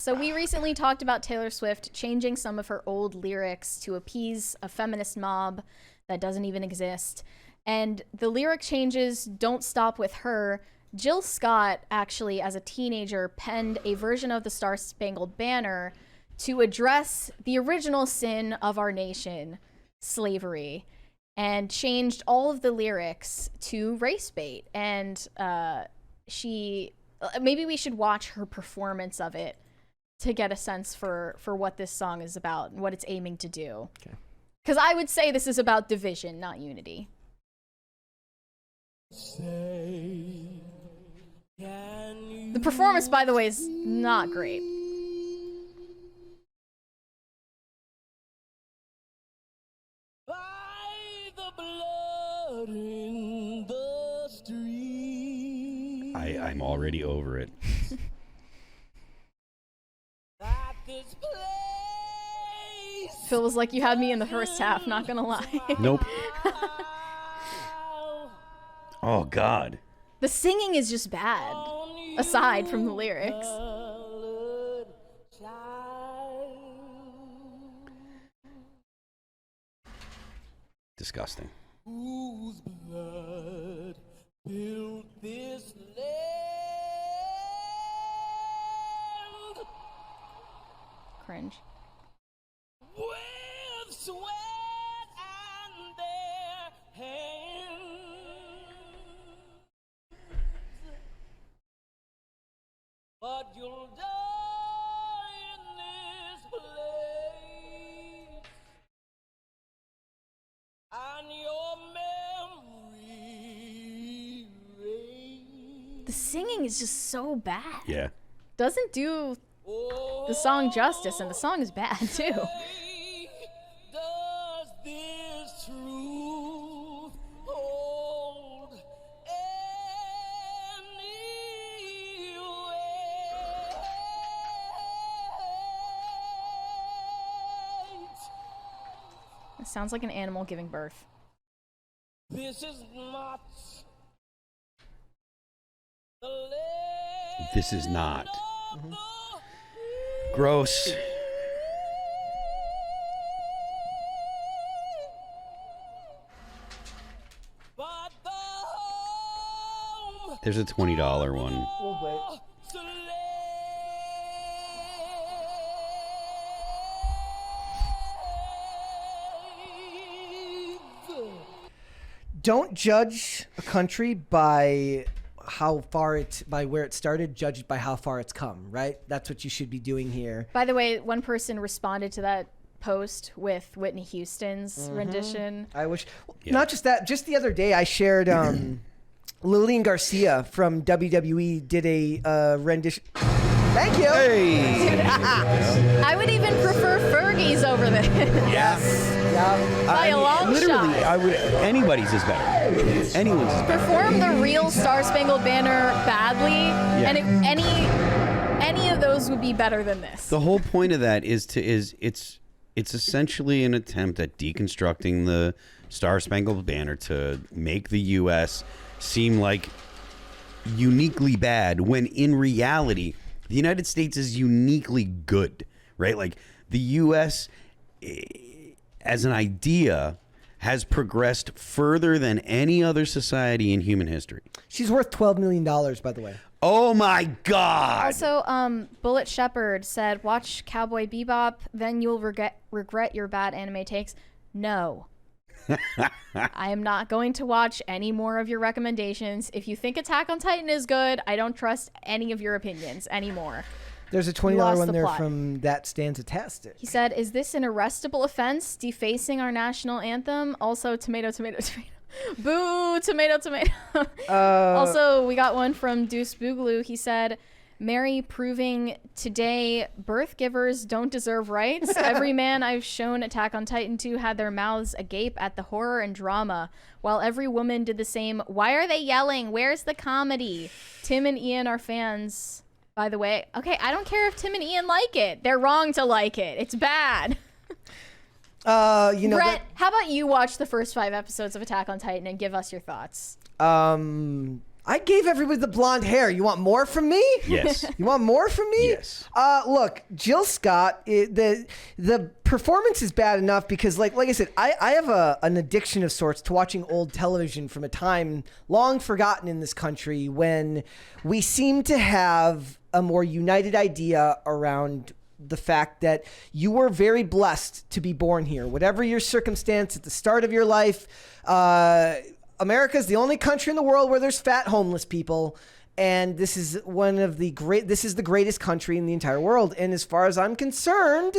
So we recently talked about Taylor Swift changing some of her old lyrics to appease a feminist mob that doesn't even exist. And the lyric changes don't stop with her. Jill Scott actually, as a teenager, penned a version of the Star-Spangled Banner to address the original sin of our nation, slavery, and changed all of the lyrics to race bait. And maybe we should watch her performance of it to get a sense for what this song is about and what it's aiming to do. Okay. Because I would say this is about division, not unity. The performance, by the way, is not great. By the blood in the street. I'm already over it. At this place. Feels like you had me in the first half, not gonna lie. Nope. Oh, God. The singing is just bad, aside from the lyrics. Disgusting. Whose blood built this land? Cringe. With sweat and their hands, but you'll die in this place, and your memory reigns. The singing is just so bad. Yeah. Doesn't do the song justice, and the song is bad too. Does this truth hold any weight? It sounds like an animal giving birth. This is not the This is not. Gross. but the home. There's a $20 one. We'll wait. Don't judge a country by where it started. Judge it by how far it's come. Right? That's what you should be doing here. By the way, one person responded to that post with Whitney Houston's rendition. I wish, not just that. Just the other day, I shared Lillian Garcia from WWE did a rendition. Thank you. Hey. I would even prefer Fergie's over this. Yes. Yeah. By a long literally, shot. I would. Anybody's is better. Anyone's is better. Perform the real Star Spangled Banner badly, and any of those would be better than this. The whole point of that is it's essentially an attempt at deconstructing the Star Spangled Banner to make the U.S. seem like uniquely bad, when in reality, the United States is uniquely good, right? Like the U.S. as an idea has progressed further than any other society in human history. She's worth $12 million, by the way. Oh my God! Also, Bullet Shepherd said, "Watch Cowboy Bebop, then you'll regret your bad anime takes." No. I am not going to watch any more of your recommendations. If you think Attack on Titan is good, I don't trust any of your opinions anymore. There's a $20 one there from That Stands Tastic. He said, "Is this an arrestable offense, defacing our national anthem? Also, tomato, tomato, tomato." Boo, tomato, tomato. Also, we got one from Deuce Boogaloo. He said, "Mary proving today birth givers don't deserve rights. Every man I've shown Attack on Titan to had their mouths agape at the horror and drama, while every woman did the same. Why are they yelling? Where's the comedy? Tim and Ian are fans, by the way." Okay, I don't care if Tim and Ian like it. They're wrong to like it. It's bad. Brett, how about you watch the first 5 episodes of Attack on Titan and give us your thoughts? I I gave everybody the blonde hair. You want more from me? Yes. You want more from me? Yes. Look, Jill Scott, the performance is bad enough because, like I said, I have an addiction of sorts to watching old television from a time long forgotten in this country when we seem to have a more united idea around the fact that you were very blessed to be born here. Whatever your circumstance at the start of your life, America is the only country in the world where there's fat homeless people, and this is this is the greatest country in the entire world. And as far as I'm concerned,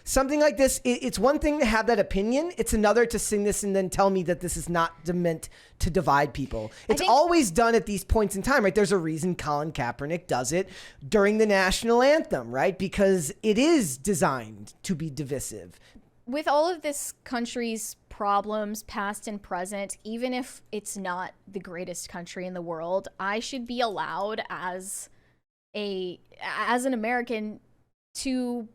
something like this, it's one thing to have that opinion. It's another to sing this and then tell me that this is not meant to divide people. It's always done at these points in time, right? There's a reason Colin Kaepernick does it during the national anthem, right? Because it is designed to be divisive. With all of this country's problems, past and present, even if it's not the greatest country in the world, I should be allowed as an American to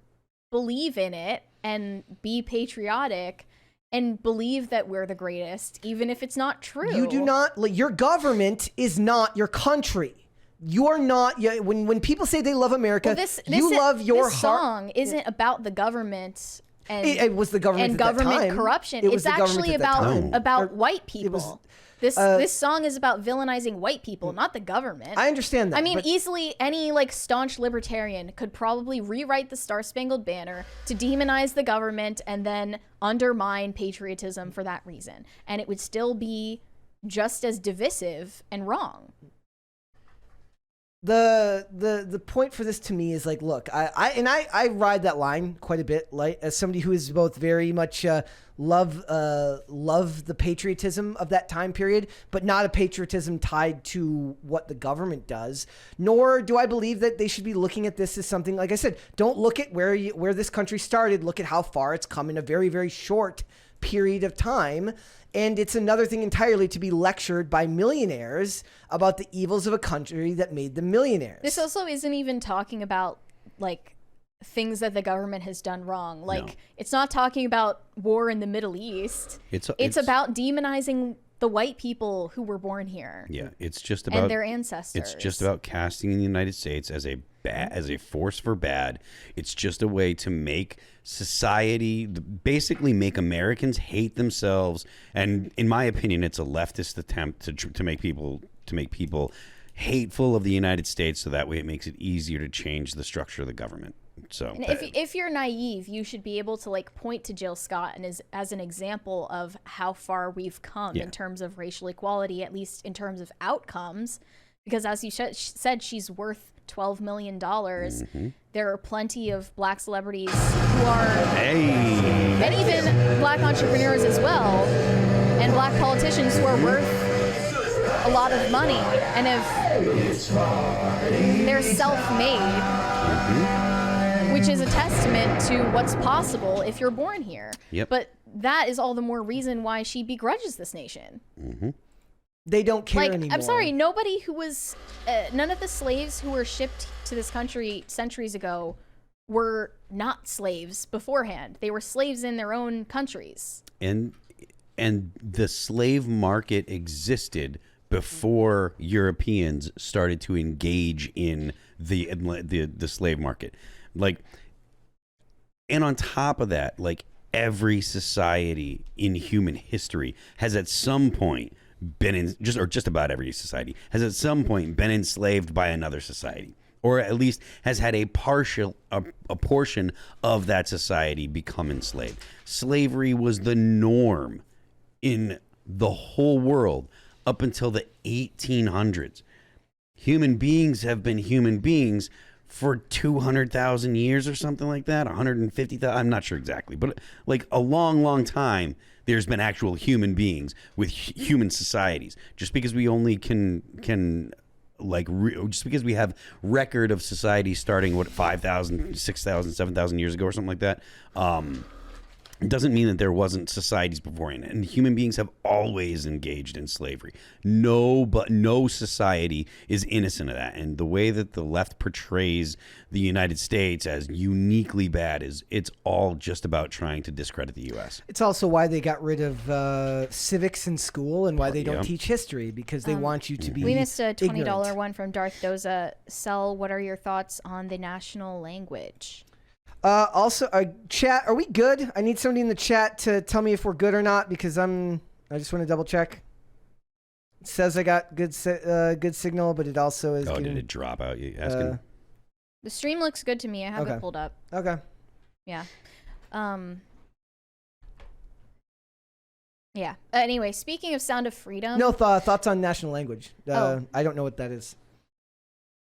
believe in it and be patriotic and believe that we're the greatest, even if it's not true. You do not, your government is not your country. You're not, when people say they love America, you love your heart. This song isn't about the government. And, it was the government and at that government time. corruption. It was It's actually about white people. This song is about villainizing white people, not the government. I understand that. I mean, easily any staunch libertarian could probably rewrite the Star Spangled Banner to demonize the government and then undermine patriotism for that reason, and it would still be just as divisive and wrong. The point for this to me is look, I ride that line quite a bit, as somebody who is both very much love the patriotism of that time period, but not a patriotism tied to what the government does. Nor do I believe that they should be looking at this as something, like I said, don't look at where this country started. Look at how far it's come in a very, very short period of time. And it's another thing entirely to be lectured by millionaires about the evils of a country that made them millionaires. This also isn't even talking about things that the government has done wrong. It's not talking about war in the Middle East. It's about demonizing the white people who were born here. Yeah, it's just about and their ancestors. It's just about casting the United States as a force for bad. It's just a way to make society, basically make Americans hate themselves. And in my opinion, it's a leftist attempt to make people hateful of the United States, so that way it makes it easier to change the structure of the government. So if you're naive, you should be able to point to Jill Scott and as an example of how far we've come in terms of racial equality, at least in terms of outcomes, because as you said, she's worth $12 million. There are plenty of black celebrities who are, and even black entrepreneurs as well, and black politicians who are worth a lot of money, and if they're self-made, which is a testament to what's possible if you're born here. Yep. But that is all the more reason why she begrudges this nation. They don't care anymore. I'm sorry, nobody who was, none of the slaves who were shipped to this country centuries ago were not slaves beforehand. They were slaves in their own countries. And the slave market existed before Europeans started to engage in the slave market. And on top of that, every society in human history has at some point been just about every society has at some point been enslaved by another society, or at least has had a portion of that society become enslaved. Slavery was the norm in the whole world up until the 1800s. Human beings have been human beings for 200,000 years or something like that, 150,000. I'm not sure exactly, but a long, long time. There's been actual human beings with human societies. Just because we only just because we have record of society starting 5,000, 6,000, 7,000 years ago or something like that, It doesn't mean that there wasn't societies beforehand, and human beings have always engaged in slavery. No society is innocent of that. And the way that the left portrays the United States as uniquely bad is it's all just about trying to discredit the U.S. It's also why they got rid of civics in school and why they don't teach history, because they want you to be We missed a $20 ignorant. one from Darth Doza. Sel, what are your thoughts on the national language? Also, chat, are we good? I need somebody in the chat to tell me if we're good or not, because I just want to double check. It says I got good signal, but it also is. Did it drop out? You asking? The stream looks good to me. I have Okay. it pulled up. Okay. Yeah. Yeah. Anyway, speaking of Sound of Freedom. No thoughts on national language. I don't know what that is.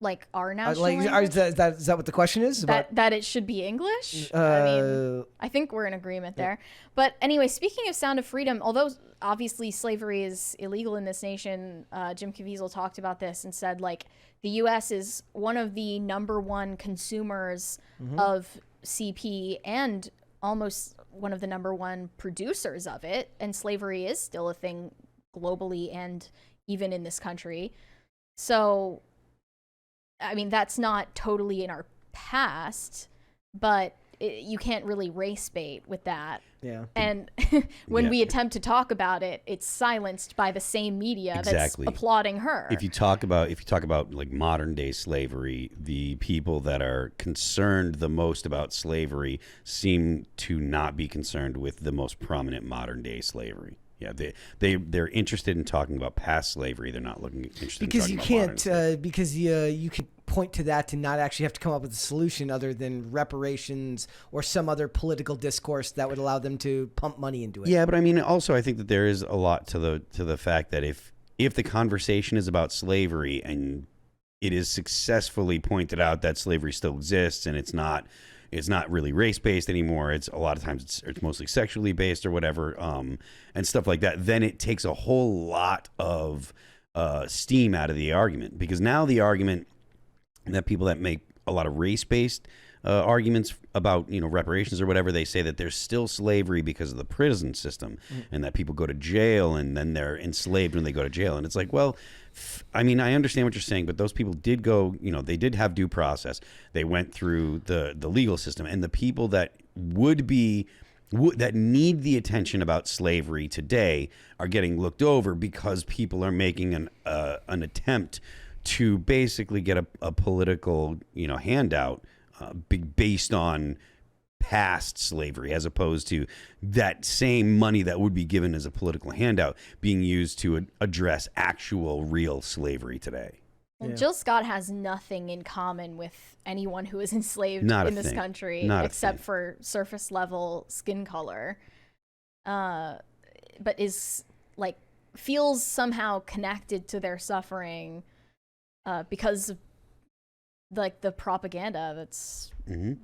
Like our national Like, language? is that what the question is? That it should be English? I mean, I think we're in agreement there. But anyway, speaking of Sound of Freedom, although obviously slavery is illegal in this nation, Jim Caviezel talked about this and said, like, the U.S. is one of the #1 consumers of CP and almost one of the #1 producers of it. And slavery is still a thing globally and even in this country. So, I mean, that's not totally in our past, but you can't really race bait with that. Yeah. And when we attempt to talk about it, it's silenced by the same media that's applauding her. If you talk about like modern day slavery, the people that are concerned the most about slavery seem to not be concerned with the most prominent modern day slavery. Yeah, they're interested in talking about past slavery. They're not interested because in you talking about can't because you can point to that to not actually have to come up with a solution other than reparations or some other political discourse that would allow them to pump money into it. Yeah, but I mean, also I think that there is a lot to the fact that if the conversation is about slavery and it is successfully pointed out that slavery still exists and it's not really race-based anymore. It's a lot of times it's mostly sexually based or whatever, and stuff like that. Then it takes a whole lot of steam out of the argument, because now the argument that people that make a lot of race-based arguments about reparations or whatever, they say that there's still slavery because of the prison system and that people go to jail and then they're enslaved when they go to jail. And it's like, well, I mean, I understand what you're saying, but those people did go, they did have due process. They went through the legal system, and the people that that need the attention about slavery today are getting looked over because people are making an attempt to basically get a political, handout based on past slavery, as opposed to that same money that would be given as a political handout being used to address actual real slavery today. Well, Jill Scott has nothing in common with anyone who is enslaved in this country except for surface level skin color, but is feels somehow connected to their suffering because of the propaganda that's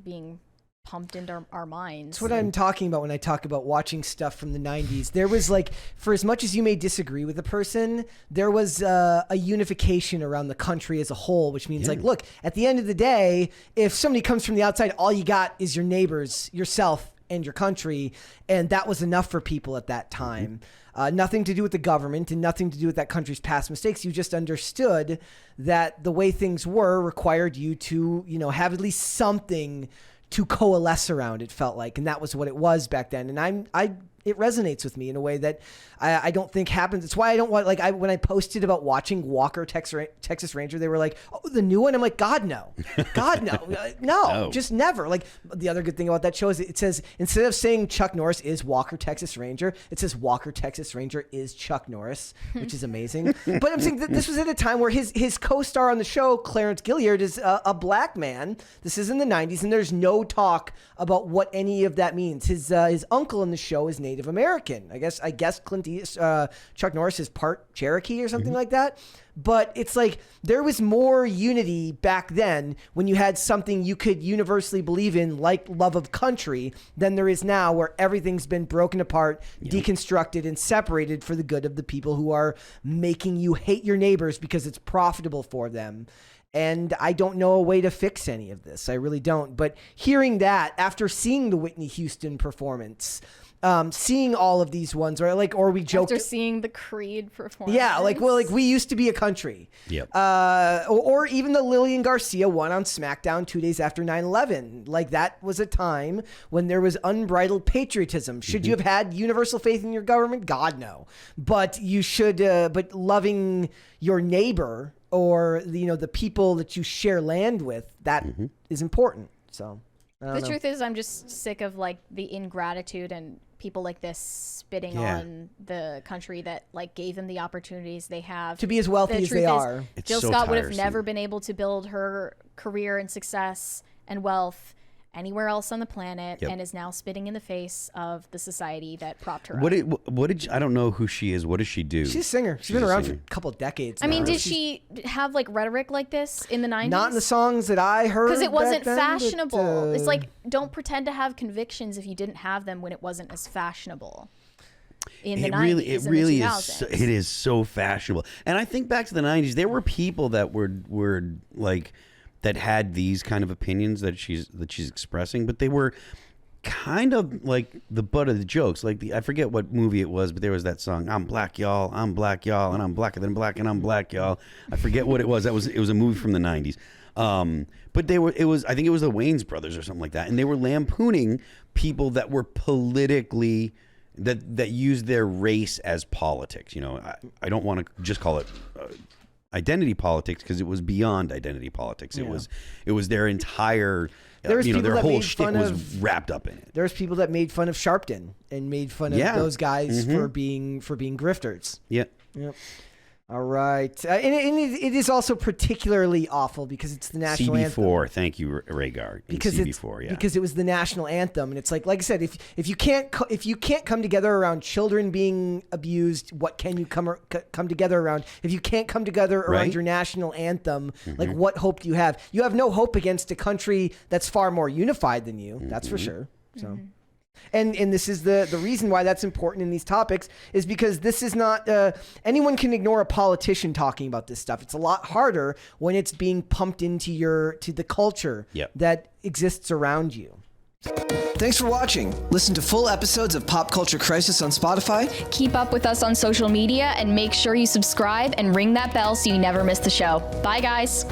being pumped into our minds. That's what I'm talking about when I talk about watching stuff from the 90s. There was for as much as you may disagree with the person, there was a unification around the country as a whole, which means look, at the end of the day, if somebody comes from the outside, all you got is your neighbors, yourself, and your country. And that was enough for people at that time. Nothing to do with the government and nothing to do with that country's past mistakes. You just understood that the way things were required you to, have at least something to coalesce around, it felt like. And that was what it was back then. And it resonates with me in a way that I don't think happens. It's why I don't want, when I posted about watching Walker, Texas Ranger, they were like, oh, the new one? I'm like, God, no. God, no. No, just never. The other good thing about that show is it says, instead of saying Chuck Norris is Walker, Texas Ranger, it says Walker, Texas Ranger is Chuck Norris, which is amazing. But I'm saying that this was at a time where his co-star on the show, Clarence Gilliard, is a black man. This is in the 90s, and there's no talk about what any of that means. His uncle in the show is Native American. I guess Chuck Norris is part Cherokee or something like that. But it's there was more unity back then when you had something you could universally believe in, like love of country, than there is now, where everything's been broken apart, deconstructed, and separated for the good of the people who are making you hate your neighbors because it's profitable for them. And I don't know a way to fix any of this. I really don't. But hearing that after seeing the Whitney Houston performance, seeing all of these ones, or we joked After seeing the Creed performance. yeah, we used to be a country. Yep. Or even the Lillian Garcia one on SmackDown 2 days after 9/11. Like, that was a time when there was unbridled patriotism. Should you have had universal faith in your government? God, no. But you should. But loving your neighbor or the people that you share land with, that is important. So. The truth is, I'm just sick of the ingratitude and people like this spitting on the country that gave them the opportunities they have to be as wealthy as they are. Jill so Scott would have tiresome. never been able to build her career and success and wealth anywhere else on the planet, and is now spitting in the face of the society that propped her up. I don't know who she is. What does she do? She's a singer. She's been around for a couple of decades. I mean, now. did she have rhetoric like this in the 90s? Not in the songs that I heard. Because it wasn't back then, fashionable. but, It's don't pretend to have convictions if you didn't have them when it wasn't as fashionable. In the 90s, it really and the is. 2000s. It is so fashionable. And I think back to the 90s, there were people that were that had these kind of opinions that she's expressing, but they were kind of the butt of the jokes. I forget what movie it was, but there was that song, "I'm black, y'all, and I'm blacker than black, and I'm black, y'all." I forget what it was. It was a movie from the 90s. But I think it was the Wayans brothers or something like that, and they were lampooning people that were politically that used their race as politics. I don't want to just call it identity politics, because it was beyond identity politics. It was their entire their whole shtick was wrapped up in it. There's people that made fun of Sharpton and made fun of those guys for being grifters. Yep. All right. And it is also particularly awful because it's the national anthem. CB4, thank you, Rhaegar. Because CB4, because it was the national anthem, and it's like I said, if you can't come together around children being abused, what can you come together around? If you can't come together around your national anthem, what hope do you have? You have no hope against a country that's far more unified than you. That's for sure. So. And this is the reason why that's important in these topics, is because this is not anyone can ignore a politician talking about this stuff. It's a lot harder when it's being pumped into the culture that exists around you. Thanks for watching. Listen to full episodes of Pop Culture Crisis on Spotify. Keep up with us on social media and make sure you subscribe and ring that bell so you never miss the show. Bye, guys.